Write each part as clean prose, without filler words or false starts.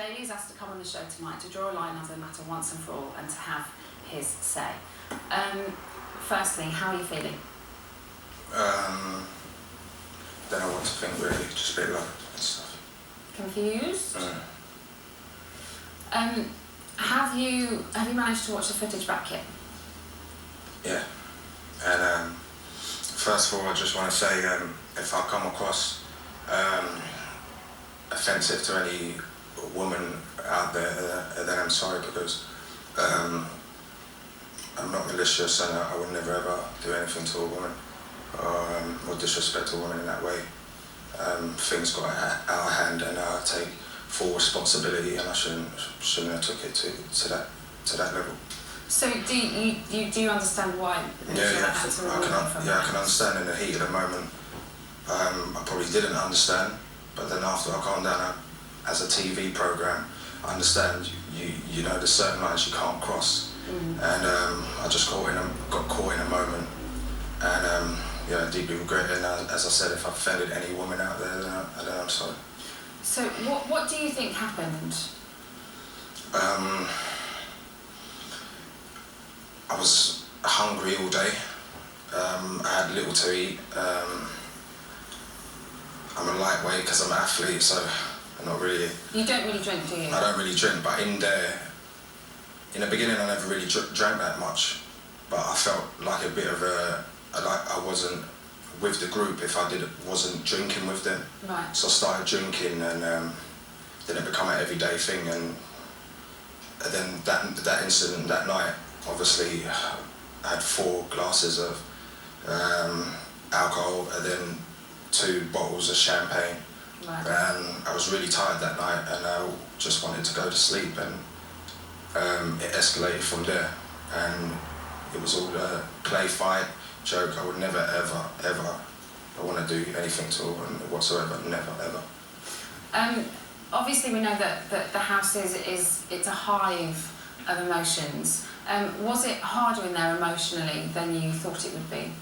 Daley's asked to come on the show tonight to draw a line on the matter once and for all and to have his say. Firstly, how are you feeling? Don't know what to think really, just a bit like and stuff. Confused? Have you managed to watch the footage back yet? Yeah, and first of all I just want to say if I come across offensive to any woman out there, then I'm sorry, because I'm not malicious and I would never ever do anything to a woman or disrespect a woman in that way. Things got out of hand and I take full responsibility, and I shouldn't have took it to that level. So do you understand why? Yeah, I can understand in the heat of the moment. I probably didn't understand, but then after I calmed down, as a TV program, I understand you know there's certain lines you can't cross, and I just got caught in a moment, and I deeply regret it. And as I said, if I offended any woman out there, then I'm sorry. So what do you think happened? I was hungry all day. I had little to eat. I'm a lightweight because I'm an athlete, so I'm not really... You don't really drink, do you? I don't really drink, but in the beginning I never really drank that much, but I felt like a bit of like I wasn't with the group if I wasn't drinking with them. Right. So I started drinking, and then it became an everyday thing, and then that incident that night, obviously I had 4 glasses of alcohol and then 2 bottles of champagne. Right. And I was really tired that night, and I just wanted to go to sleep, and it escalated from there, and it was all a play, fight, joke. I would never ever want to do anything to a woman whatsoever, never ever. Obviously we know that the house it's a hive of emotions. Was it harder in there emotionally than you thought it would be?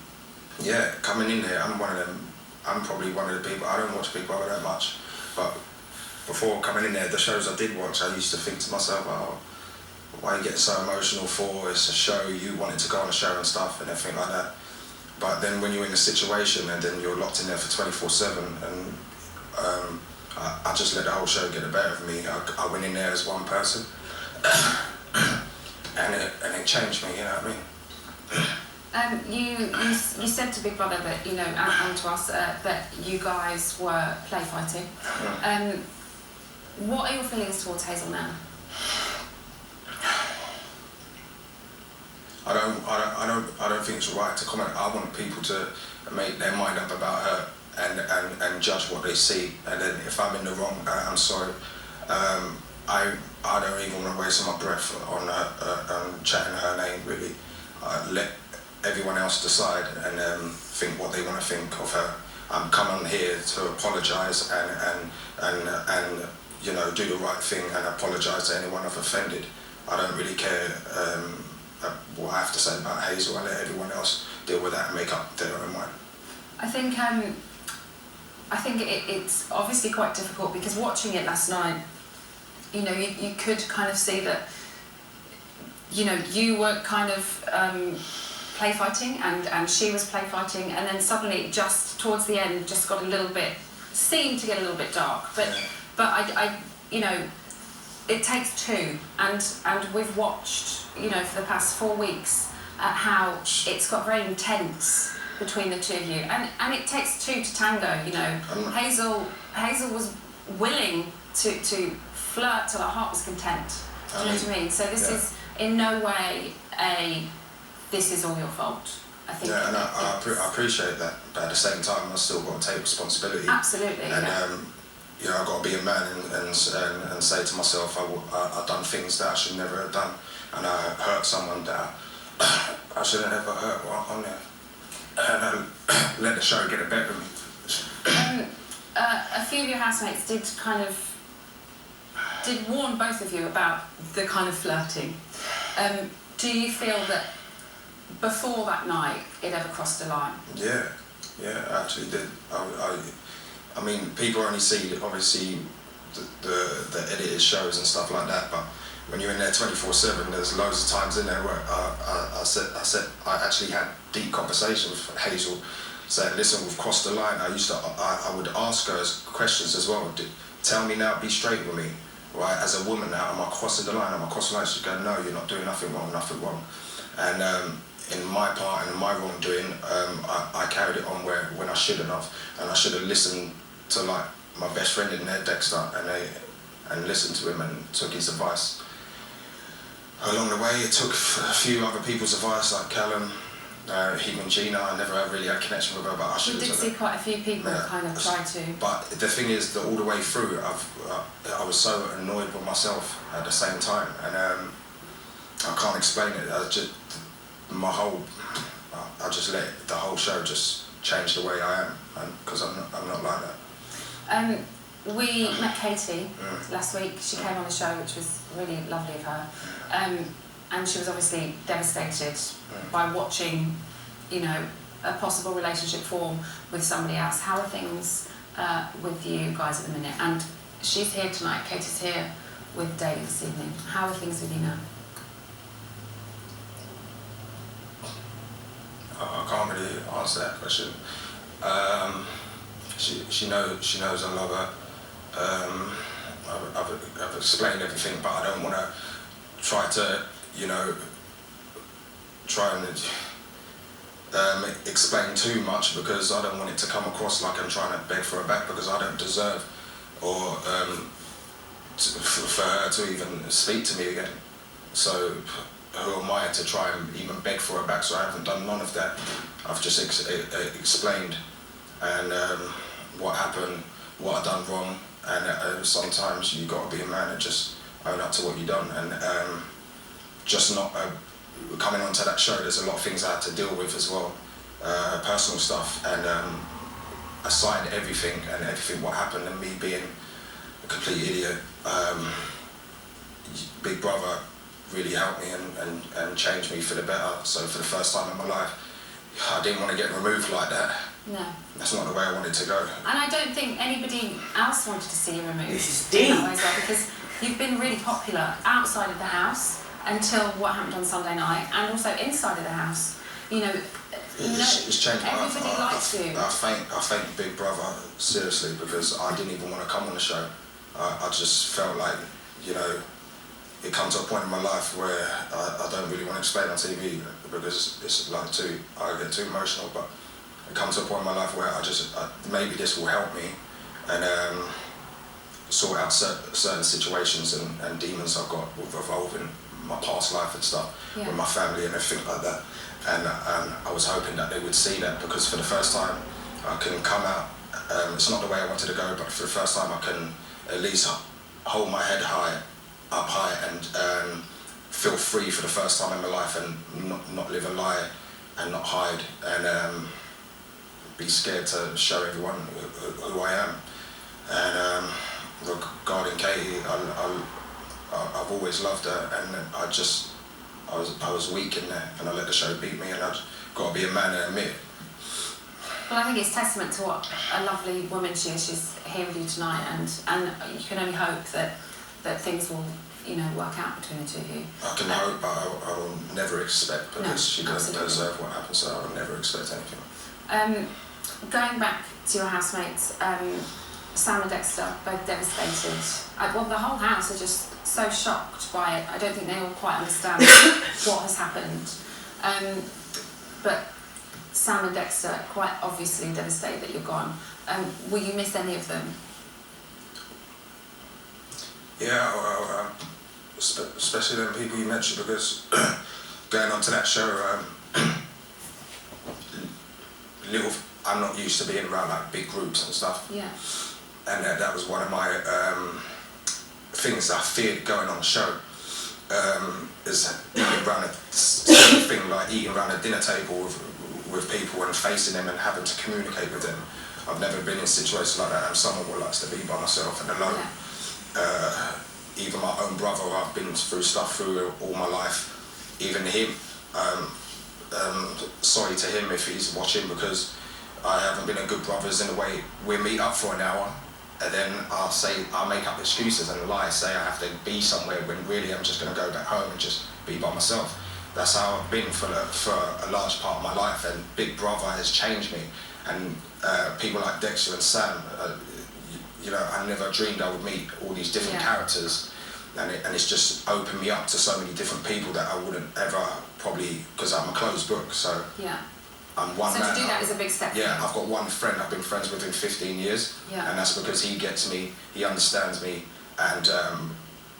Yeah, coming in there, I'm probably one of the people, I don't watch Big Brother that much, but before coming in there, the shows I did watch, I used to think to myself, oh, why are you getting so emotional for? It's a show, you wanted to go on a show and stuff and everything like that. But then when you're in a situation and then you're locked in there for 24/7, and I just let the whole show get the better of me. I went in there as one person, and it changed me, you know what I mean? You said to Big Brother that, you know, and to us, that you guys were play fighting. What are your feelings towards Hazel now? I don't think it's right to comment. I want people to make their mind up about her and judge what they see. And then if I'm in the wrong, I'm sorry. I don't even want to waste my breath on chatting her name, really. Let everyone else decide and think what they want to think of her. I'm coming here to apologise and you know, do the right thing and apologise to anyone I've offended. I don't really care what I have to say about Hazel. I let everyone else deal with that and make up their own mind. I think it's obviously quite difficult, because watching it last night, you know, you could kind of see that, you know, you were kind of play fighting and she was play fighting, and then suddenly just towards the end just got a little bit, seemed to get a little bit dark. But I you know, it takes 2, and we've watched, you know, for the past 4 weeks how it's got very intense between the 2 of you, and it takes 2 to tango, you know. Hazel was willing to flirt till her heart was content. Do you know what I mean? So this is in no way this is all your fault. I think. Yeah, and I appreciate that, but at the same time, I still got to take responsibility. Absolutely. And you know, I've got to be a man and say to myself, I've done things that I should never have done, and I hurt someone that I shouldn't have hurt on there, and let the show get the better of me. A few of your housemates did warn both of you about the kind of flirting. Do you feel that before that night it ever crossed a line? Yeah, I actually did. I mean, people only see obviously the edited shows and stuff like that. But when you're in there 24/7, there's loads of times in there where I actually had deep conversations with Hazel, saying, "Listen, we've crossed the line." I would ask her questions as well. Tell me now, be straight with me, right? As a woman now, am I crossing the line? Am I crossing the line? She'd go, "No, you're not doing nothing wrong, nothing wrong." And in my part and in my wrongdoing, I carried it on when I shouldn't have, and I should have listened to like my best friend in there, Dexter, and listened to him and took his advice. Along the way, it took a few other people's advice, like Callum, even Gina. I never really had a connection with her, but I should have. We did see quite a few people kind of try to. But the thing is that all the way through, I was so annoyed with myself at the same time, and I can't explain it. I just let the whole show just change the way I am, because I'm not like that. We met Katie last week. She came on the show, which was really lovely of her. And she was obviously devastated by watching, you know, a possible relationship form with somebody else. How are things with you guys at the minute? And she's here tonight. Katie's here with Daley this evening. How are things with you now? I can't really answer that question. She knows I love her. I've explained everything, but I don't want to try to, you know, explain too much, because I don't want it to come across like I'm trying to beg for her back, because I don't deserve or for her to even speak to me again. So who am I to try and even beg for her back? So I haven't done none of that. I've just explained and what happened, what I've done wrong, and sometimes you got to be a man and just own up to what you've done, and just not coming onto that show. There's a lot of things I had to deal with as well, personal stuff, and aside everything what happened, and me being a complete idiot, Big Brother really helped me and changed me for the better. So for the first time in my life, I didn't want to get removed like that. No. That's not the way I wanted to go. And I don't think anybody else wanted to see you removed. This is deep. That way as well, because you've been really popular outside of the house until what happened on Sunday night, and also inside of the house. You know, it's changed. Everybody likes you. I thank Big Brother, seriously, because I didn't even want to come on the show. I just felt like, you know, it comes to a point in my life where I don't really want to explain on TV, because it's like I get too emotional, but it comes to a point in my life where maybe this will help me and sort out certain situations and demons I've got revolving my past life and stuff, with my family and everything like that. And I was hoping that they would see that, because for the first time I can come out, it's not the way I wanted to go, but for the first time I can at least hold my head up high and feel free for the first time in my life, and not live a lie and not hide, and be scared to show everyone who I am. And regarding Katie, I've always loved her, and I was weak in there, and I let the show beat me, and I've got to be a man and admit it. Well, I think it's testament to what a lovely woman she is. She's here with you tonight, and you can only hope that things will, you know, work out between the two of you. I can hope, but I will never expect, because she doesn't deserve what happened, so I will never expect anything. Going back to your housemates, Sam and Dexter, both devastated. Well, the whole house are just so shocked by it. I don't think they all quite understand what has happened. But Sam and Dexter quite obviously devastated that you're gone. Will you miss any of them? Yeah, well, especially them people you mentioned, because going on to that show, I'm not used to being around like big groups and stuff. Yeah. And that was one of my things I feared going on the show, is eating around eating around a dinner table with people and facing them and having to communicate with them. I've never been in situations like that. I'm someone who likes to be by myself and alone. Yeah. Even my own brother, I've been through stuff through all my life. Even him, sorry to him if he's watching, because I haven't been a good brother in the way we meet up for an hour and then I'll make up excuses and lie, say I have to be somewhere when really I'm just going to go back home and just be by myself. That's how I've been for a large part of my life, and Big Brother has changed me. And people like Dexter and Sam, you know, I never dreamed I would meet all these different characters, and it's just opened me up to so many different people that I wouldn't ever probably, because I'm a closed book, so I'm one man. So to do that is a big step. Yeah, I've got one friend, I've been friends with him 15 years, and that's because he gets me, he understands me, and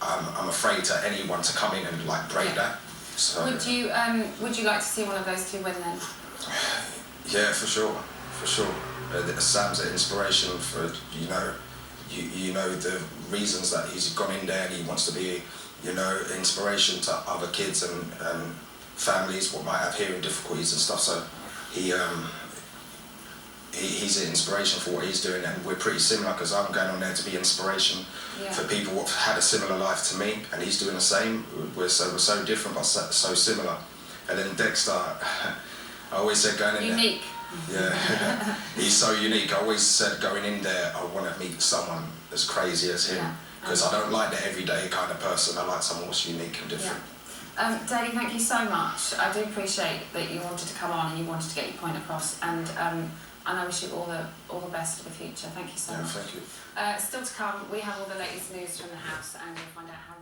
I'm afraid to anyone to come in and like break that. So, would you like to see one of those two win then? Yeah, for sure. Sam's an inspiration for, you know the reasons that he's gone in there, and he wants to be, you know, inspiration to other kids and families what might have hearing difficulties and stuff. So he's an inspiration for what he's doing, and we're pretty similar because I'm going on there to be inspiration for people who've had a similar life to me, and he's doing the same. We're so different but so similar. And then Dexter, I always said going in unique. There, yeah, he's so unique. I always said going in there, I want to meet someone as crazy as him, because I don't like the everyday kind of person. I like someone who's unique and different. Daley, thank you so much. I do appreciate that you wanted to come on and you wanted to get your point across, and I wish you all the best for the future. Thank you so much. Thank you. Still to come, we have all the latest news from the house, and you'll find out how